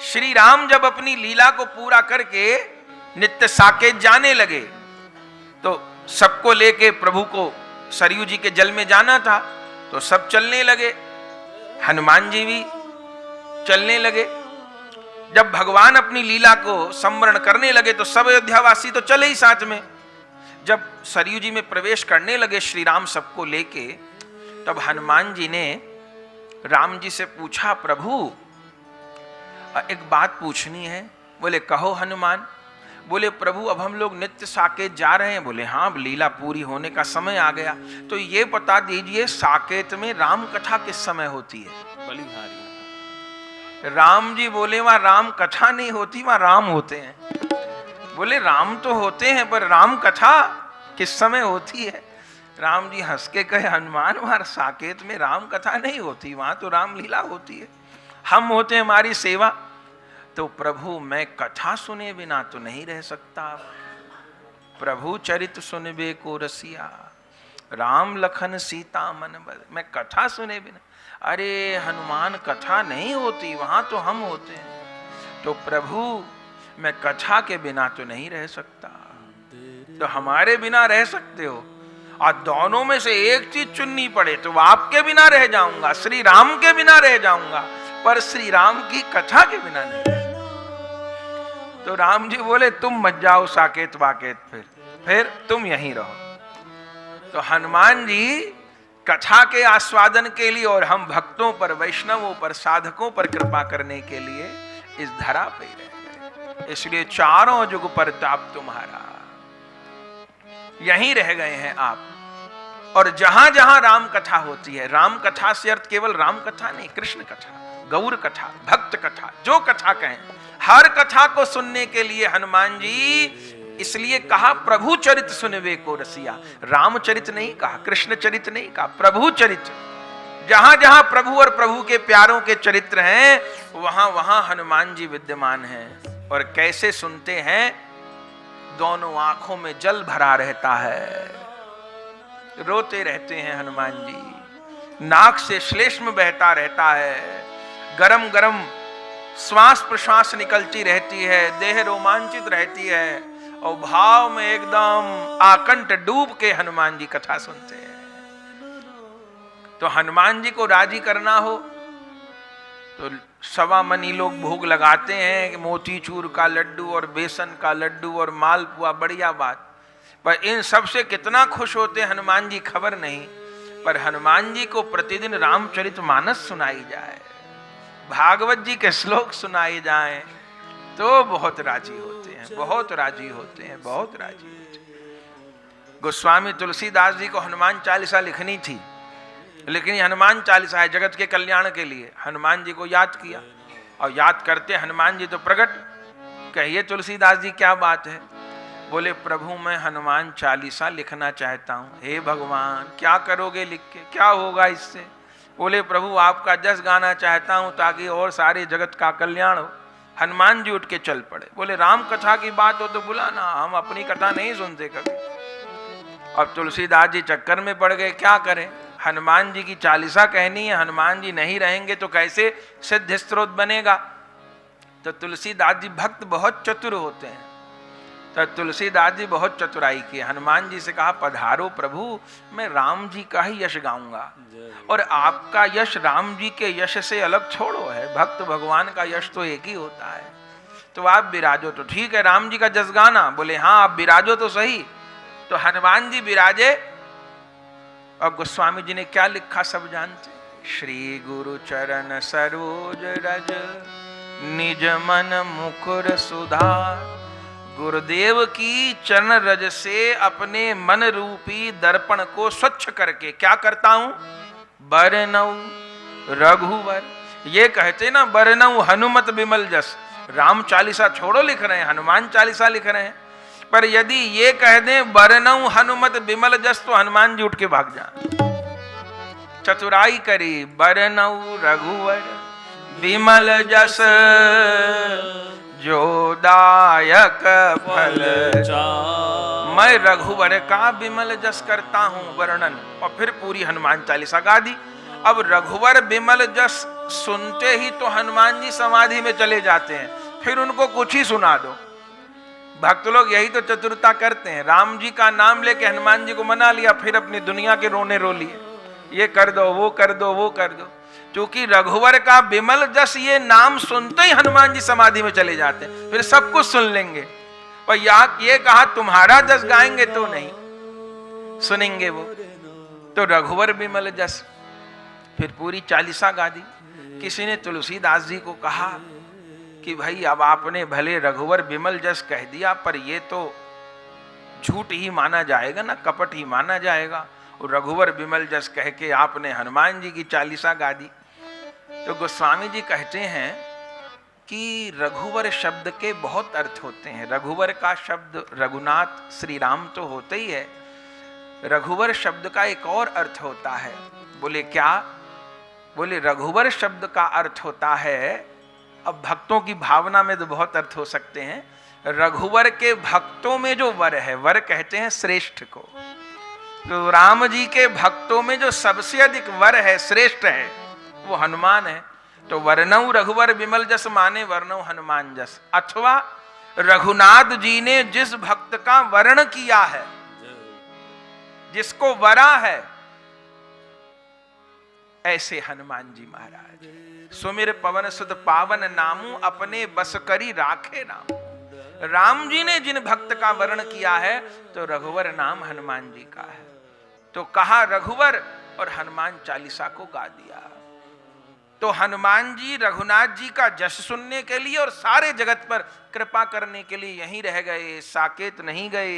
श्री राम जब अपनी लीला को पूरा करके नित्य साकेत जाने लगे तो सबको लेके प्रभु को सरयू जी के जल में जाना था, तो सब चलने लगे, हनुमान जी भी चलने लगे। जब भगवान अपनी लीला को स्मरण करने लगे तो सब अयोध्यावासी तो चले ही साथ में। जब सरयू जी में प्रवेश करने लगे श्री राम सबको लेके, तब हनुमान जी ने राम जी से पूछा, प्रभु एक बात पूछनी है। बोले कहो हनुमान। बोले प्रभु अब हम लोग नित्य साकेत जा रहे हैं। बोले हाँ, लीला पूरी होने का समय आ गया, तो ये बता दीजिए साकेत में राम कथा किस समय होती है? बलिहारी। राम जी बोले वहां राम कथा नहीं होती, वहां राम होते हैं। बोले राम तो होते हैं पर राम कथा किस समय होती है? राम जी हंस के कहे, हनुमान वहां साकेत में राम कथा नहीं होती, वहां तो राम लीला होती है, हम होते हैं हमारी सेवा। तो प्रभु मैं कथा सुने बिना तो नहीं रह सकता, प्रभु चरित सुनबे को रसिया, राम लखन सीता मन बद। मैं कथा सुने बिना, अरे हनुमान कथा नहीं होती, वहां तो हम होते हैं। तो प्रभु मैं कथा के बिना तो नहीं रह सकता, तो हमारे बिना रह सकते हो? और दोनों में से एक चीज चुननी पड़े तो आपके बिना रह जाऊंगा, श्री राम के बिना रह जाऊंगा, पर श्री राम की कथा के बिना नहीं। तो राम जी बोले तुम मत जाओ साकेत वाकेत, फिर तुम यहीं रहो। तो हनुमान जी कथा के आस्वादन के लिए और हम भक्तों पर, वैष्णवों पर, साधकों पर कृपा करने के लिए इस धरा पे रह गए। इसलिए चारों जुग परताप तुम्हारा, यहीं रह गए हैं आप। और जहां जहां राम कथा होती है, राम कथा से अर्थ केवल राम कथा नहीं, कृष्ण कथा, गौर कथा, भक्त कथा, जो कथा कहें, हर कथा को सुनने के लिए हनुमान जी, इसलिए कहा प्रभु चरित सुनवे को रसिया। रामचरित नहीं कहा, कृष्ण चरित नहीं कहा, प्रभु चरित। जहां जहां प्रभु और प्रभु के प्यारों के चरित्र हैं, वहां वहां हनुमान जी विद्यमान हैं। और कैसे सुनते हैं? दोनों आंखों में जल भरा रहता है, रोते रहते हैं हनुमान जी, नाक से श्लेष्म बहता रहता है, गरम गरम श्वास प्रश्वास निकलती रहती है, देह रोमांचित रहती है, और भाव में एकदम आकंठ डूब के हनुमान जी कथा सुनते हैं। तो हनुमान जी को राजी करना हो तो सवा मनी लोग भोग लगाते हैं, मोतीचूर का लड्डू और बेसन का लड्डू और मालपुआ, बढ़िया बात। पर इन सब से कितना खुश होते हनुमान जी खबर नहीं। पर हनुमान जी को प्रतिदिन रामचरितमानस सुनाई जाए, भागवत जी के श्लोक सुनाए जाएं, तो बहुत राजी होते हैं, बहुत राजी होते हैं, बहुत राजी होते हैं। गोस्वामी तुलसीदास जी को हनुमान चालीसा लिखनी थी, लेकिन हनुमान चालीसा है जगत के कल्याण के लिए। हनुमान जी को याद किया, और याद करते हनुमान जी तो प्रकट। कहिए तुलसीदास जी क्या बात है? बोले प्रभु मैं हनुमान चालीसा लिखना चाहता हूँ। हे भगवान क्या करोगे लिख के, क्या होगा इससे? बोले प्रभु आपका जस गाना चाहता हूँ ताकि और सारे जगत का कल्याण हो। हनुमान जी उठ के चल पड़े, बोले राम कथा की बात हो तो बुलाना, हम अपनी कथा नहीं सुनते कभी। अब तुलसीदास जी चक्कर में पड़ गए, क्या करें? हनुमान जी की चालीसा कहनी है, हनुमान जी नहीं रहेंगे तो कैसे सिद्ध स्त्रोत बनेगा? तो तुलसीदास जी भक्त बहुत चतुर होते हैं, तो तुलसीदास जी बहुत चतुराई की। हनुमान जी से कहा पधारो प्रभु, मैं राम जी का ही यश गाऊंगा, और आपका यश राम जी के यश से अलग छोड़ो है, भक्त भगवान का यश तो एक ही होता है, तो आप विराजो। तो ठीक है राम जी का जस गाना? बोले हाँ आप विराजो तो सही। तो हनुमान जी विराजे, और गोस्वामी जी ने क्या लिखा सब जानते? श्री गुरु चरण सरोज रज निज मन मुकुर सुधार। गुरुदेव की चरण रज से अपने मन रूपी दर्पण को स्वच्छ करके क्या करता हूं? बरनऊ रघुवर। ये कहते ना बरनऊ हनुमत बिमल जस। राम चालीसा छोड़ो लिख रहे हैं, हनुमान चालीसा लिख रहे हैं, पर यदि ये कह दें बरनऊ हनुमत बिमल जस तो हनुमान जी उठ के भाग जाए। चतुराई करी, बरनऊ रघुवर बिमल जस जो दायक फल चार। मैं रघुवर का बिमल जस करता हूं वर्णन, और फिर पूरी हनुमान चालीसा गा दी। अब रघुवर बिमल जस सुनते ही तो हनुमान जी समाधि में चले जाते हैं, फिर उनको कुछ ही सुना दो। भक्त लोग यही तो चतुरता करते हैं, राम जी का नाम लेके हनुमान जी को मना लिया, फिर अपनी दुनिया के रोने रो लिए, ये कर दो, वो कर दो, वो कर दो। क्योंकि रघुवर का बिमल जस ये नाम सुनते ही हनुमान जी समाधि में चले जाते हैं, फिर सब कुछ सुन लेंगे। और ये कहा तुम्हारा जस गाएंगे तो नहीं सुनेंगे वो, तो रघुवर बिमल जस, फिर पूरी चालीसा गा दी। किसी ने तुलसीदास जी को कहा कि भाई अब आपने भले रघुवर बिमल जस कह दिया, पर ये तो झूठ ही माना जाएगा ना, कपट ही माना जाएगा। और रघुवर बिमल जस कह के आपने हनुमान जी की चालीसा गा दी। तो गोस्वामी जी कहते हैं कि रघुवर शब्द के बहुत अर्थ होते हैं। रघुवर का शब्द रघुनाथ श्री राम तो होते ही है, रघुवर शब्द का एक और अर्थ होता है। बोले क्या? बोले रघुवर शब्द का अर्थ होता है, अब भक्तों की भावना में तो बहुत अर्थ हो सकते हैं, रघुवर के भक्तों में जो वर है, वर कहते हैं श्रेष्ठ को, तो राम जी के भक्तों में जो सबसे अधिक वर है, श्रेष्ठ है, वो हनुमान है। तो वर्णव रघुवर बिमल जस माने वर्णव हनुमान जस, अथवा रघुनाथ जी ने जिस भक्त का वर्ण किया है, जिसको वरा है, ऐसे हनुमान जी महाराज। सुमिर पवन सुध पावन नामू अपने बस करी राखे नाम। राम जी ने जिन भक्त का वर्ण किया है, तो रघुवर नाम हनुमान जी का है। तो कहा रघुवर, और हनुमान चालीसा को गा दिया। तो हनुमान जी रघुनाथ जी का जश सुनने के लिए और सारे जगत पर कृपा करने के लिए यहीं रह गए, साकेत नहीं गए।